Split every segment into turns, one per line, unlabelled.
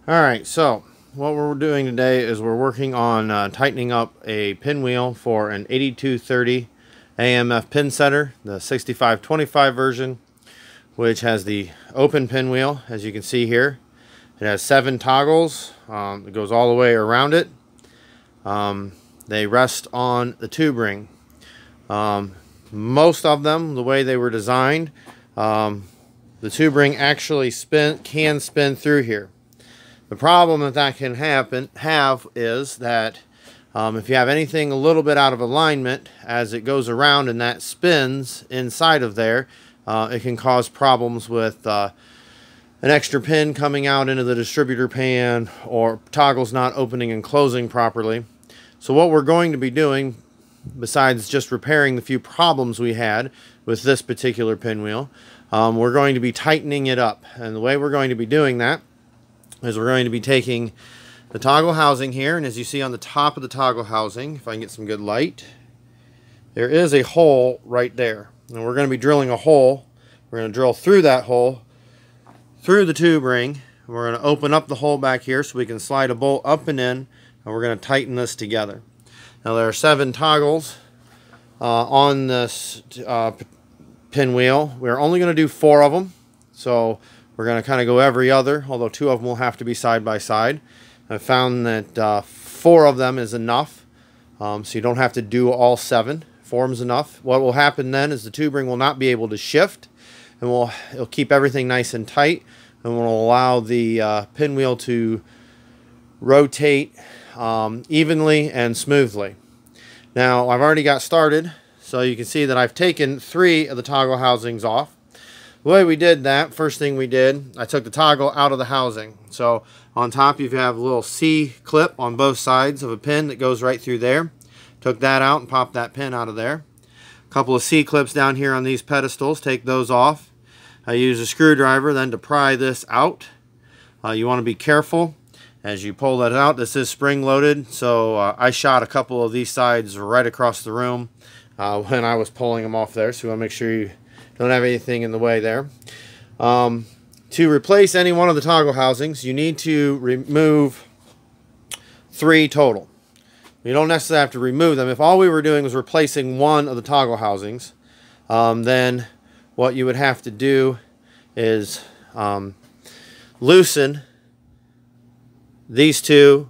Alright, so what we're doing today is we're working on tightening up a pinwheel for an 8230 AMF pin setter, the 6525 version, which has the open pinwheel, as you can see here. It has 7 toggles. It goes all the way around it. They rest on the tube ring. Most of them, the way they were designed, the tube ring actually can spin through here. The problem that can have is that if you have anything a little bit out of alignment as it goes around and that spins inside of there, it can cause problems with an extra pin coming out into the distributor pan or toggles not opening and closing properly. So what we're going to be doing, besides just repairing the few problems we had with this particular pinwheel, we're going to be tightening it up. And the way we're going to be doing that is we're going to be taking the toggle housing here, and as you see on the top of the toggle housing, if I can get some good light, there is a hole right there. And we're going to be drilling a hole. We're going to drill through that hole, through the tube ring. We're going to open up the hole back here so we can slide a bolt up and in, and we're going to tighten this together. Now there are 7 toggles on this pinwheel. We're only going to do 4 of them, so we're going to kind of go every other, although 2 of them will have to be side by side. I found that 4 of them is enough, so you don't have to do all 7. 4 is enough. What will happen then is the tube ring will not be able to shift, and it'll keep everything nice and tight, and will allow the pinwheel to rotate evenly and smoothly. Now I've already got started, so you can see that I've taken 3 of the toggle housings off. The way we did that, first thing we did, I took the toggle out of the housing. So on top you have a little C clip on both sides of a pin that goes right through there. Took that out and popped that pin out of there. A couple of C clips down here on these pedestals, take those off. I use a screwdriver then to pry this out. You want to be careful as you pull that out. This is spring loaded, so I shot a couple of these sides right across the room when I was pulling them off there, so you want to make sure you don't have anything in the way there. To replace any one of the toggle housings, you need to remove 3 total. You don't necessarily have to remove them. If all we were doing was replacing one of the toggle housings, then what you would have to do is loosen these 2,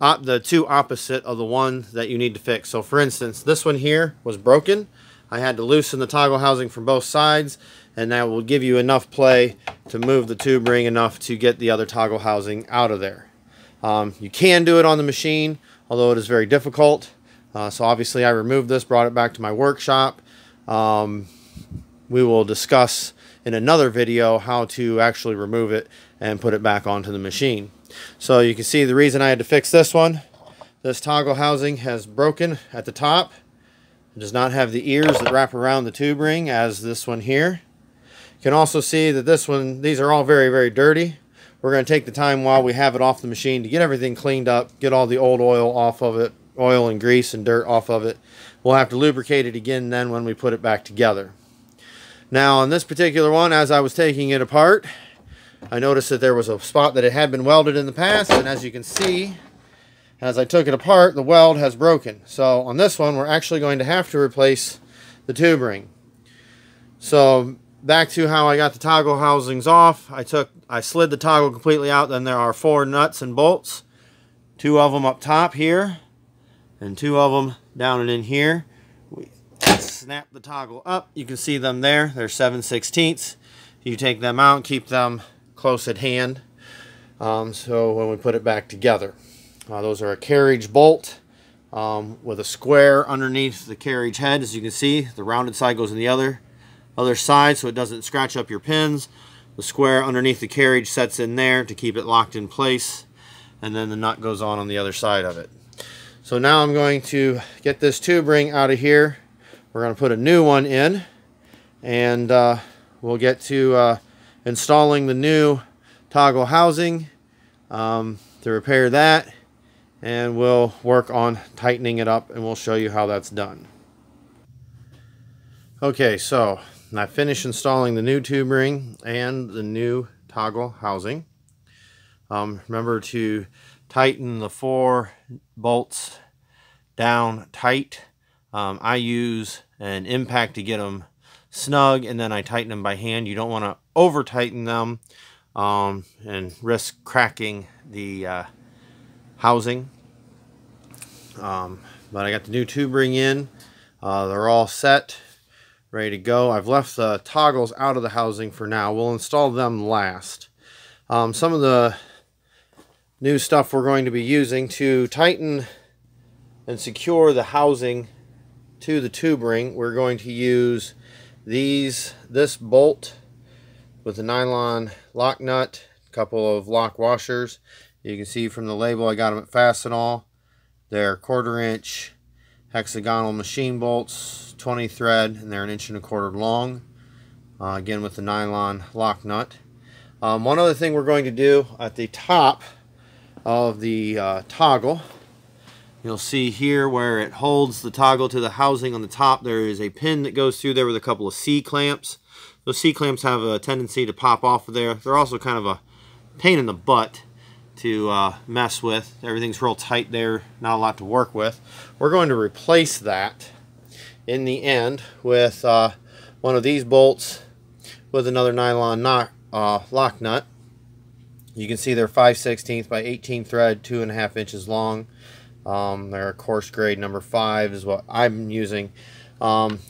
the 2 opposite of the one that you need to fix. So for instance, this one here was broken. I had to loosen the toggle housing from both sides, and that will give you enough play to move the tube ring enough to get the other toggle housing out of there. You can do it on the machine, although it is very difficult. So obviously I removed this, brought it back to my workshop. We will discuss in another video how to actually remove it and put it back onto the machine. So you can see the reason I had to fix this one. This toggle housing has broken at the top. It does not have the ears that wrap around the tube ring as this one here. You can also see that this one, these are all very, very dirty. We're going to take the time while we have it off the machine to get everything cleaned up, get all the old oil off of it, oil and grease and dirt off of it. We'll have to lubricate it again then when we put it back together. Now on this particular one, as I was taking it apart, I noticed that there was a spot that it had been welded in the past, and as you can see, as I took it apart, the weld has broken. So on this one, we're actually going to have to replace the tube ring. So back to how I got the toggle housings off. I slid the toggle completely out. Then there are 4 nuts and bolts. 2 of them up top here, and 2 of them down and in here. We snap the toggle up. You can see them there. They're 7/16. You take them out and keep them close at hand. So when we put it back together. Those are a carriage bolt with a square underneath the carriage head. As you can see, the rounded side goes in the other side so it doesn't scratch up your pins. The square underneath the carriage sets in there to keep it locked in place, and then the nut goes on the other side of it. So now I'm going to get this tube ring out of here. We're going to put a new one in, and we'll get to installing the new toggle housing to repair that. And we'll work on tightening it up, and we'll show you how that's done. Okay, so I finished installing the new tube ring and the new toggle housing. Remember to tighten the 4 bolts down tight. I use an impact to get them snug, and then I tighten them by hand. You don't want to over tighten them and risk cracking the housing. But I got the new tubing in. They're all set, ready to go. I've left the toggles out of the housing for now. We'll install them last. Some of the new stuff we're going to be using to tighten and secure the housing to the tube ring, we're going to use this bolt with a nylon lock nut, a couple of lock washers. You can see from the label I got them at Fastenal. They're 1/4 inch hexagonal machine bolts, 20 thread, and they're 1 1/4 inch long. Again with the nylon lock nut. One other thing we're going to do at the top of the toggle, you'll see here where it holds the toggle to the housing on the top, there is a pin that goes through there with a couple of C-clamps. Those C-clamps have a tendency to pop off of there. They're also kind of a pain in the butt to mess with. Everything's real tight there, not a lot to work with. We're going to replace that in the end with one of these bolts with another nylon lock nut. You can see they're 5/16 by 18 thread, 2.5 inches long. They're a coarse grade number 5 is what I'm using.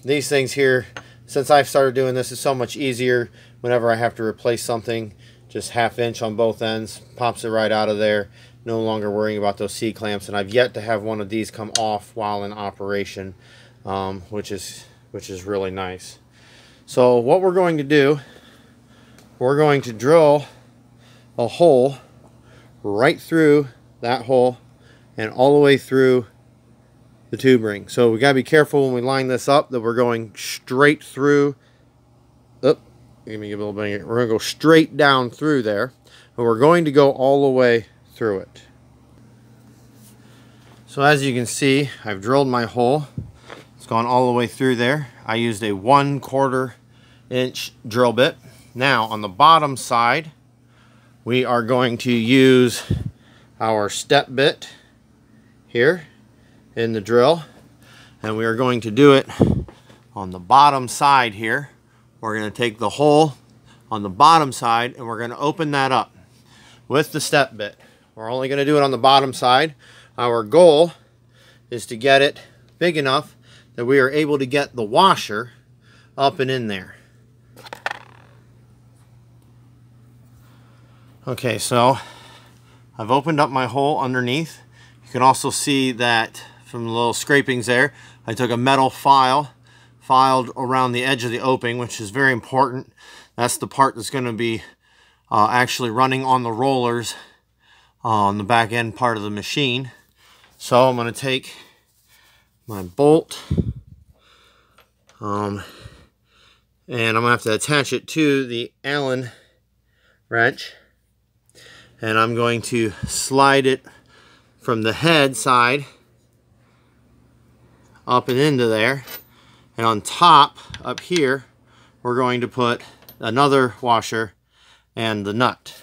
These things here, since I've started doing this, is so much easier. Whenever I have to replace something, just 1/2 inch on both ends, pops it right out of there. No longer worrying about those C-clamps, and I've yet to have one of these come off while in operation, which is really nice. So what we're going to do, we're going to drill a hole right through that hole and all the way through the tube ring. So we gotta be careful when we line this up that we're going straight through. Let me give a little bit. We're gonna go straight down through there, and we're going to go all the way through it. So as you can see, I've drilled my hole. It's gone all the way through there. I used a 1/4 inch drill bit. Now on the bottom side, we are going to use our step bit here in the drill, and we are going to do it on the bottom side here. We're going to take the hole on the bottom side and we're going to open that up with the step bit. We're only going to do it on the bottom side. Our goal is to get it big enough that we are able to get the washer up and in there. Okay, so I've opened up my hole underneath. You can also see that from the little scrapings there, I took a metal filed around the edge of the opening, which is very important. That's the part that's going to be actually running on the rollers on the back end part of the machine. So I'm going to take my bolt and I'm going to have to attach it to the Allen wrench, and I'm going to slide it from the head side up and into there. And on top, up here, we're going to put another washer and the nut.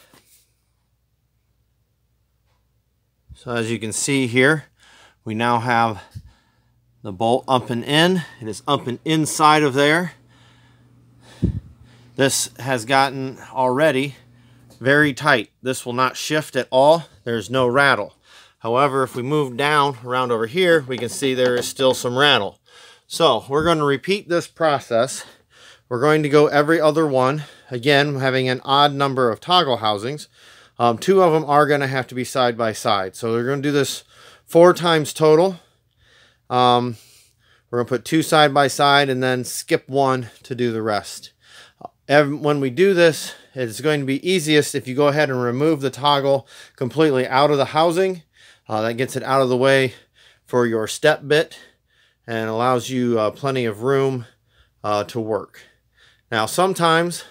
So as you can see here, we now have the bolt up and in. It is up and inside of there. This has gotten already very tight. This will not shift at all. There's no rattle. However, if we move down around over here, we can see there is still some rattle. So we're going to repeat this process. We're going to go every other one. Again, having an odd number of toggle housings. 2 of them are going to have to be side by side. So we're going to do this 4 times total. We're going to put 2 side by side and then skip 1 to do the rest. When we do this, it's going to be easiest if you go ahead and remove the toggle completely out of the housing. That gets it out of the way for your step bit and allows you plenty of room to work. Now sometimes,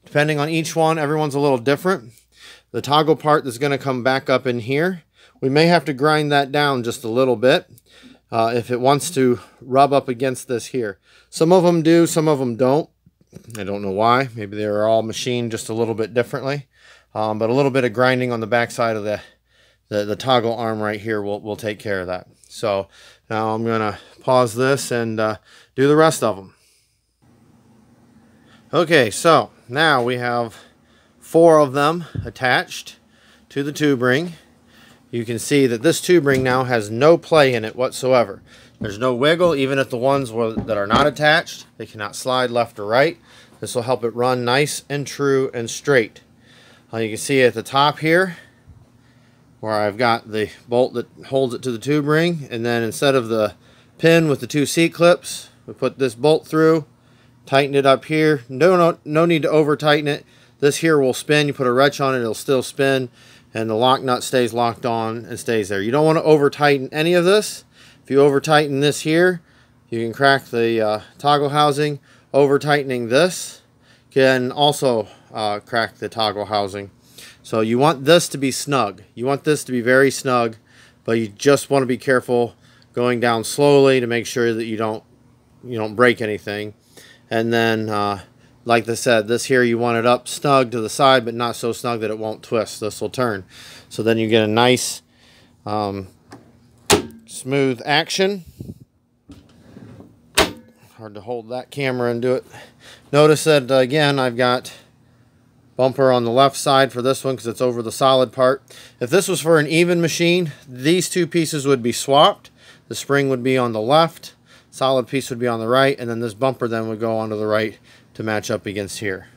depending on each one, everyone's a little different. The toggle part that's going to come back up in here, we may have to grind that down just a little bit if it wants to rub up against this here. Some of them do, some of them don't. I don't know why. Maybe they're all machined just a little bit differently. but a little bit of grinding on the back side of the toggle arm right here will take care of that. So now I'm going to pause this and do the rest of them. Okay, so now we have 4 of them attached to the tube ring. You can see that this tube ring now has no play in it whatsoever. There's no wiggle, even if the ones that are not attached, they cannot slide left or right. This will help it run nice and true and straight. You can see at the top here where I've got the bolt that holds it to the tube ring, and then instead of the pin with the 2 seat clips, we put this bolt through, tighten it up here. No need to over tighten it. This here will spin. You put a wrench on it, it'll still spin, and the lock nut stays locked on and stays there. You don't want to over tighten any of this. If you over tighten this here, you can crack the toggle housing. Over tightening this can also crack the toggle housing. So you want this to be snug. You want this to be very snug, but you just want to be careful going down slowly to make sure that you don't break anything. And then like I said, this here you want it up snug to the side, but not so snug that it won't twist. This will turn. So then you get a nice smooth action. Hard to hold that camera and do it. Notice that again I've got bumper on the left side for this one because it's over the solid part. If this was for an even machine, these 2 pieces would be swapped. The spring would be on the left, solid piece would be on the right, and then this bumper then would go onto the right to match up against here.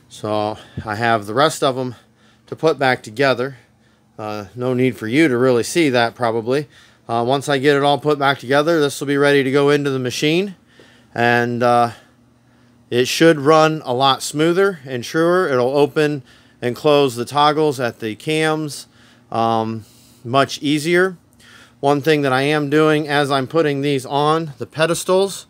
So I have the rest of them to put back together. No need for you to really see that probably. Once I get it all put back together, this will be ready to go into the machine, and it should run a lot smoother and truer. It'll open and close the toggles at the cams much easier. One thing that I am doing as I'm putting these on the pedestals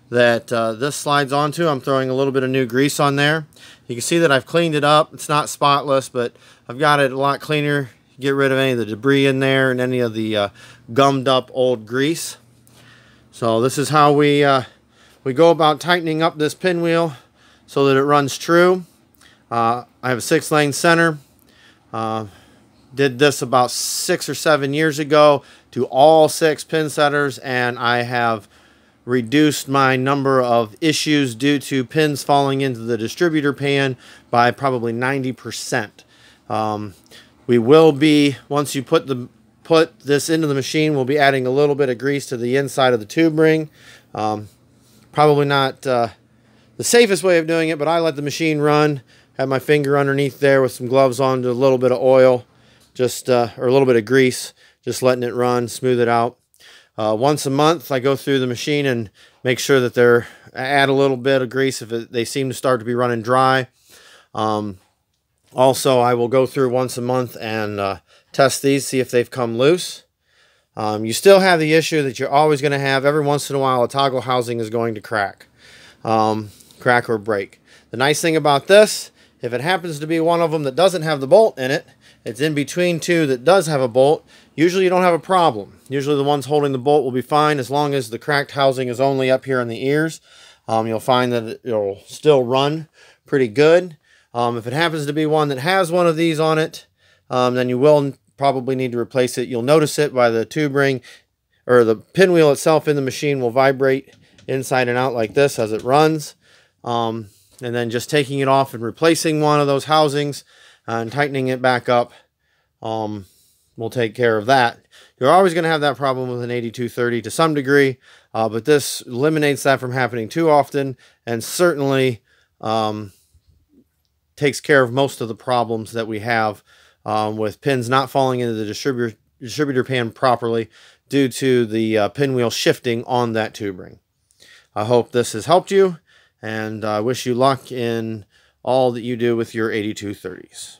that this slides onto, I'm throwing a little bit of new grease on there. You can see that I've cleaned it up. It's not spotless, but I've got it a lot cleaner. Get rid of any of the debris in there and any of the gummed up old grease. So this is how we go about tightening up this pinwheel so that it runs true. I have a 6-lane center. Did this about 6 or 7 years ago to all 6 pin setters, and I have reduced my number of issues due to pins falling into the distributor pan by probably 90%. We will be, once you put this into the machine, we'll be adding a little bit of grease to the inside of the tube ring. Probably not the safest way of doing it, but I let the machine run, have my finger underneath there with some gloves on, to a little bit of oil, just or a little bit of grease, just letting it run, smooth it out. Once a month I go through the machine and make sure that add a little bit of grease if they seem to start to be running dry. Also, I will go through once a month and test these, see if they've come loose. You still have the issue that you're always going to have. Every once in a while, a toggle housing is going to crack or break. The nice thing about this, if it happens to be one of them that doesn't have the bolt in it, it's in between 2 that does have a bolt, usually you don't have a problem. Usually the ones holding the bolt will be fine as long as the cracked housing is only up here in the ears. You'll find that it'll still run pretty good. If it happens to be one that has one of these on it, then you will probably need to replace it. You'll notice it by the tube ring, or the pinwheel itself in the machine will vibrate inside and out like this as it runs. And then just taking it off and replacing one of those housings and tightening it back up will take care of that. You're always going to have that problem with an 8230 to some degree, but this eliminates that from happening too often, and certainly takes care of most of the problems that we have with pins not falling into the distributor pan properly due to the pinwheel shifting on that tube ring. I hope this has helped you, and I wish you luck in all that you do with your 8230s.